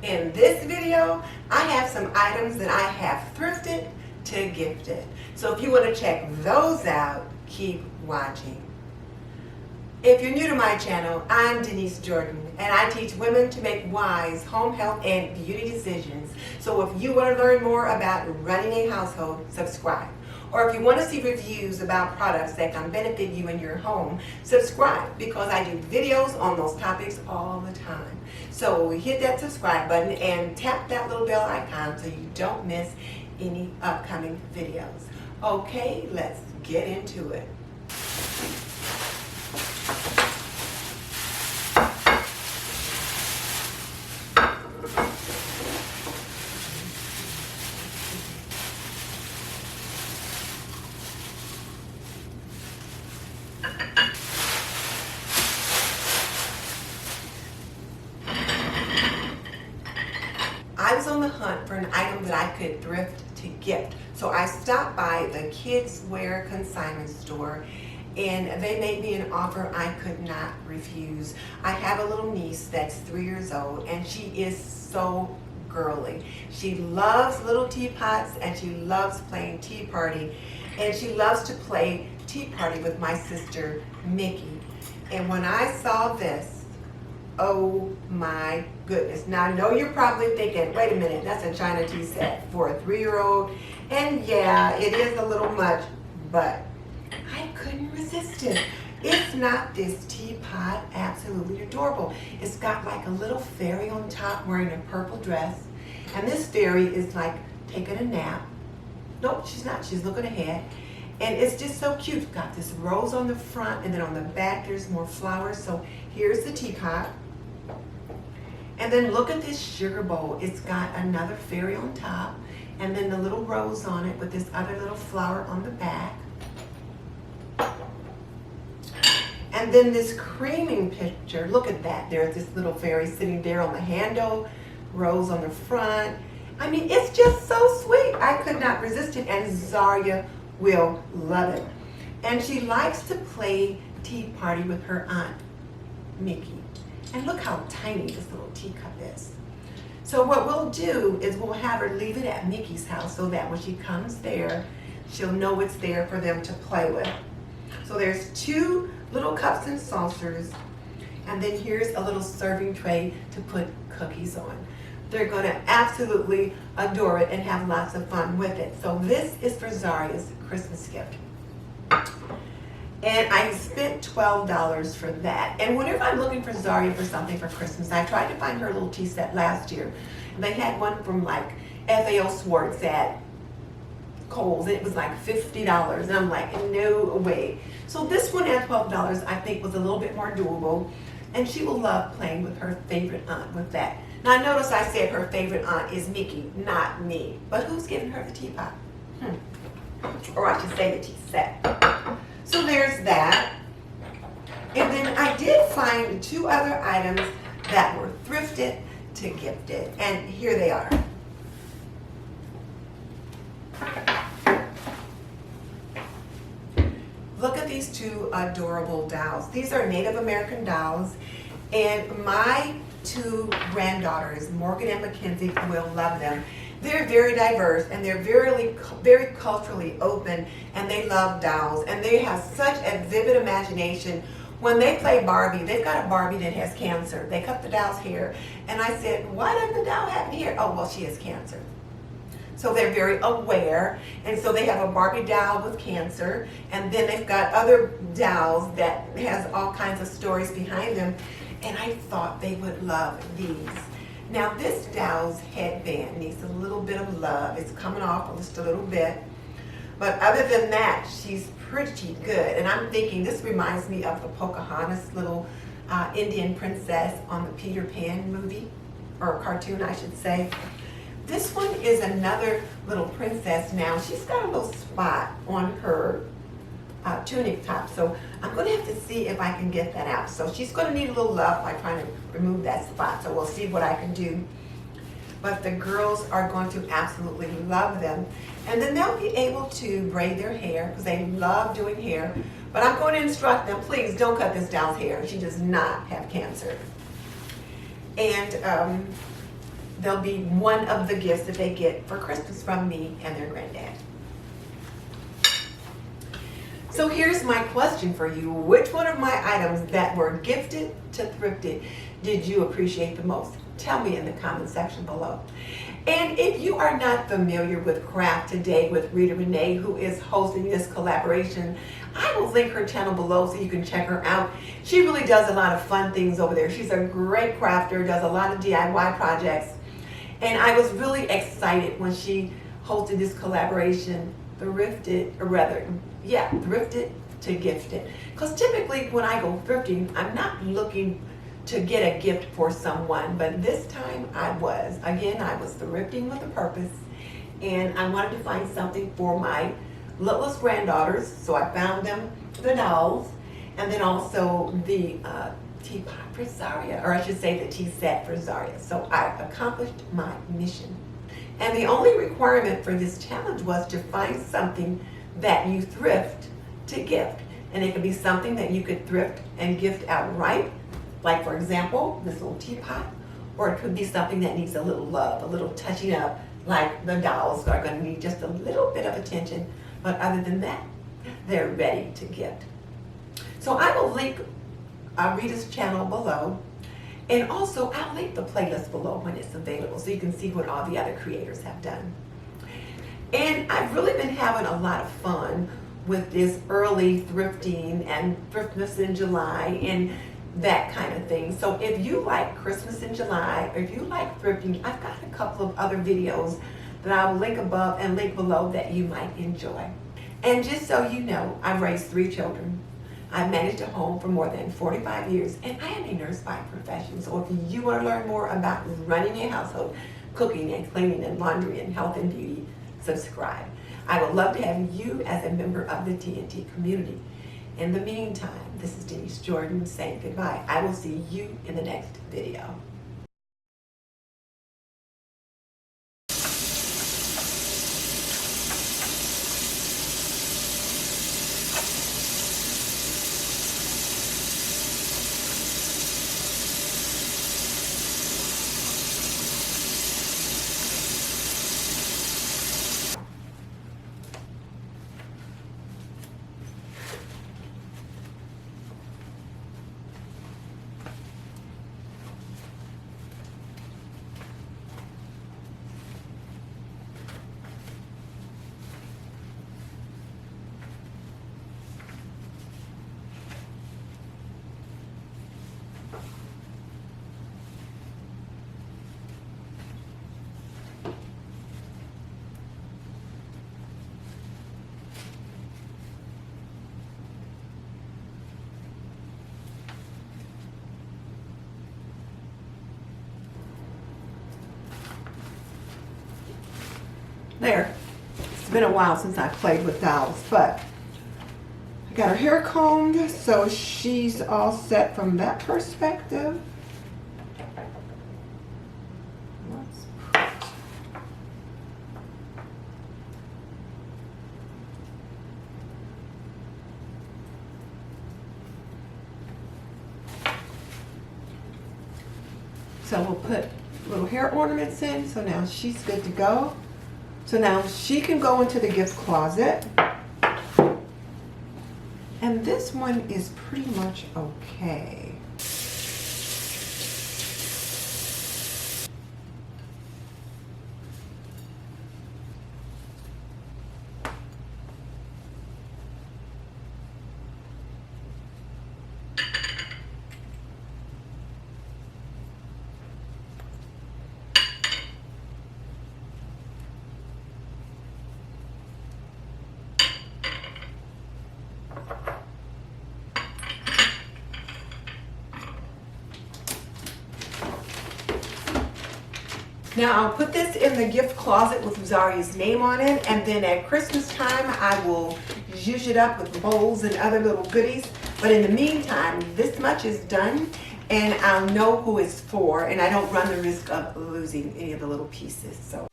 In this video, I have some items that I have thrifted to gifted. So if you want to check those out, keep watching. If you're new to my channel, I'm Denise Jordan, and I teach women to make wise home health and beauty decisions. So if you want to learn more about running a household, subscribe. Or if you want to see reviews about products that can benefit you in your home, subscribe, because I do videos on those topics all the time. So hit that subscribe button and tap that little bell icon so you don't miss any upcoming videos. Okay, let's get into it. I was on the hunt for an item that I could thrift to gift. So I stopped by the kids wear consignment store, and they made me an offer I could not refuse. I have a little niece that's 3 years old, and she is so girly. She loves little teapots, and she loves playing tea party, and she loves to play tea party with my sister Mickey. And when I saw this, oh my goodness. Now I know you're probably thinking, wait a minute, that's a China tea set for a 3-year-old. And yeah, it is a little much, but I couldn't resist it. It's not this teapot absolutely adorable? It's got like a little fairy on top wearing a purple dress. And this fairy is like taking a nap. Nope, she's not. She's looking ahead. And it's just so cute. It's got this rose on the front, and then on the back there's more flowers. So here's the teapot. And then look at this sugar bowl. It's got another fairy on top, and then the little rose on it with this other little flower on the back. And then this creaming picture, look at that. There's this little fairy sitting there on the handle, rose on the front. I mean, it's just so sweet. I could not resist it, and Zarya will love it. And she likes to play tea party with her aunt, Mickey. And look how tiny this little teacup is. So what we'll do is we'll have her leave it at Mickey's house so that when she comes there, she'll know it's there for them to play with. So there's 2 little cups and saucers, and then here's a little serving tray to put cookies on. They're going to absolutely adore it and have lots of fun with it. So this is for Zarya's Christmas gift. And I spent $12 for that. And whenever I'm looking for Zarya for something for Christmas, I tried to find her a little tea set last year. And they had one from like FAO Schwartz at Kohl's, and it was like $50. And I'm like, no way. So this one at $12 I think was a little bit more doable. And she will love playing with her favorite aunt with that. Now notice I said her favorite aunt is Mickey, not me. But who's giving her the teapot? Or I should say the tea set. So there's that. And then I did find 2 other items that were thrifted to gifted. And here they are. Look at these 2 adorable dolls. These are Native American dolls. And my 2 granddaughters, Morgan and Mackenzie, will love them. They're very diverse, and they're very culturally open, and they love dolls, and they have such a vivid imagination. When they play Barbie, they've got a Barbie that has cancer. They cut the doll's hair, and I said, why doesn't the doll have hair? Oh, well, she has cancer. So they're very aware, and so they have a Barbie doll with cancer, and then they've got other dolls that has all kinds of stories behind them, and I thought they would love these. Now this doll's headband needs a little bit of love. It's coming off just a little bit. But other than that, she's pretty good. And I'm thinking this reminds me of the Pocahontas little Indian princess on the Peter Pan movie, or cartoon I should say. This one is another little princess now. She's got a little spot on her tunic top. So I'm going to have to see if I can get that out. So she's going to need a little love by trying to remove that spot. So we'll see what I can do. But the girls are going to absolutely love them. And then they'll be able to braid their hair because they love doing hair. But I'm going to instruct them, please don't cut this doll's hair. She does not have cancer. And they'll be one of the gifts that they get for Christmas from me and their granddad. So here's my question for you. Which one of my items that were gifted to Thrifted did you appreciate the most? Tell me in the comment section below. And if you are not familiar with Craft Today with Rita Renee, who is hosting this collaboration, I will link her channel below so you can check her out. She really does a lot of fun things over there. She's a great crafter, does a lot of DIY projects. And I was really excited when she hosted this collaboration, Thrifted to Gifted. Because typically when I go thrifting, I'm not looking to get a gift for someone, but this time I was. Again, I was thrifting with a purpose, and I wanted to find something for my littlest granddaughters, so I found them the dolls, and then also the teapot for Zaria, or I should say the tea set for Zaria. So I accomplished my mission. And the only requirement for this challenge was to find something that you thrift to gift. And it could be something that you could thrift and gift outright, like for example, this little teapot, or it could be something that needs a little love, a little touching up, like the dolls are going to need just a little bit of attention, but other than that, they're ready to gift. So I will link Rita's channel below, and also I'll link the playlist below when it's available so you can see what all the other creators have done. And I've really been having a lot of fun with this early thrifting and Thriftmas in July and that kind of thing. So if you like Christmas in July, or if you like thrifting, I've got a couple of other videos that I'll link above and link below that you might enjoy. And just so you know, I've raised 3 children. I've managed a home for more than 45 years, and I am a nurse by profession. So if you want to learn more about running a household, cooking and cleaning and laundry and health and beauty, subscribe. I would love to have you as a member of the TNT community. In the meantime, this is Denise Jordan saying goodbye. I will see you in the next video. There. It's been a while since I played with dolls, but I got her hair combed, so she's all set from that perspective. So we'll put little hair ornaments in, so now she's good to go. So now she can go into the gift closet. And this one is pretty much okay. Now I'll put this in the gift closet with Zaria's name on it, and then at Christmas time I will zhuzh it up with bowls and other little goodies. But in the meantime, this much is done, and I'll know who it's for, and I don't run the risk of losing any of the little pieces. So